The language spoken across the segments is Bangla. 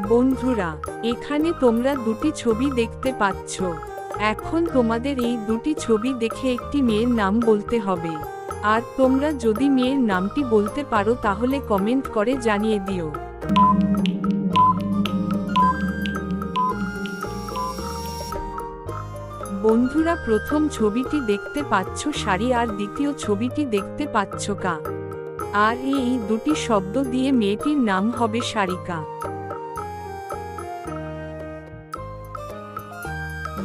বন্ধুরা, এখানে তোমরা দুটি ছবি দেখতে পাচ্ছ। এখন তোমাদের এই দুটি ছবি দেখে একটি মেয়ের নাম বলতে হবে। আর তোমরা যদি মেয়ের নামটি বলতে পারো তাহলে কমেন্ট করে জানিয়ে দিও। বন্ধুরা, প্রথম ছবিটি দেখতে পাচ্ছ শাড়ি আর দ্বিতীয় ছবিটি দেখতে পাচ্ছ কা। আর এই দুটি শব্দ দিয়ে মেয়েটির নাম হবে সারিকা।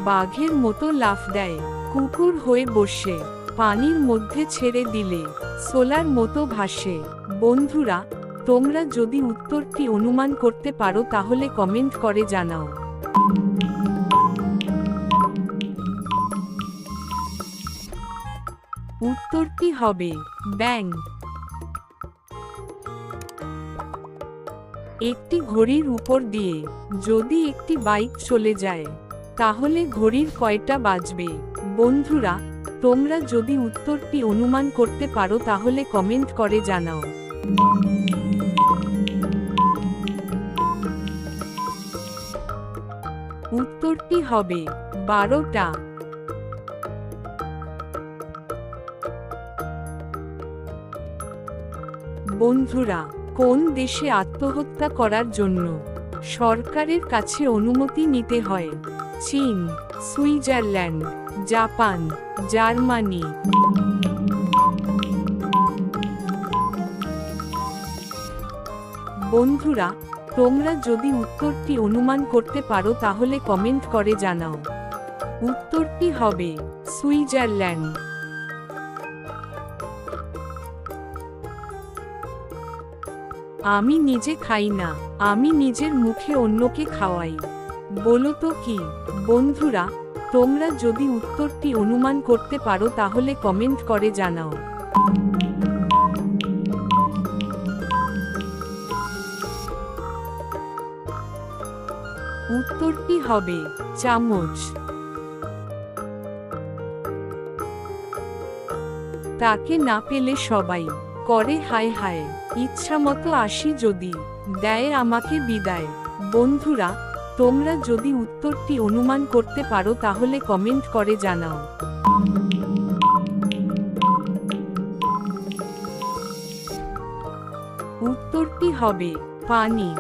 বাঘের মতো লাফ দেয়, কুকুর হয়ে বসে, পানির মধ্যে ছেড়ে দিলে সোলার মতো ভাসে। বন্ধুরা, তোমরা যদি উত্তরটি অনুমান করতে পারো তাহলে কমেন্ট করে জানাও। উত্তরটি হবে ব্যাঙ। একটি ঘড়ির উপর দিয়ে যদি একটি বাইক চলে যায় তাহলে ঘড়ির কয়টা বাজবে? বন্ধুরা, তোমরা যদি উত্তরটি অনুমান করতে পারো তাহলে কমেন্ট করে জানাও। উত্তরটি হবে 12টা। বন্ধুরা, কোন দেশে আত্মহত্যা করার জন্য সরকারের কাছে অনুমতি নিতে হয়? চীন, সুইজারল্যান্ড, জাপান, জার্মানি। বন্ধুরা, তোমরা যদি উত্তরটি অনুমান করতে পারো তাহলে কমেন্ট করে জানাও। উত্তরটি হবে সুইজারল্যান্ড। আমি নিজে খাই না, আমি নিজের মুখে অন্যকে খাওয়াই। বলো তো কি? বন্ধুরা, তোমরা যদি উত্তরটি অনুমান করতে পারো তাহলে কমেন্ট করে জানাও। উত্তরটি হবে চামচ। তাকে না পেলে সবাই করে হায় হায়, ইচ্ছামতো আসি যদি দেয় আমাকে বিদায়। বন্ধুরা, তোমরা যদি উত্তরটি অনুমান করতে পারো তাহলে কমেন্ট করে জানাও। উত্তরটি হবে পানি।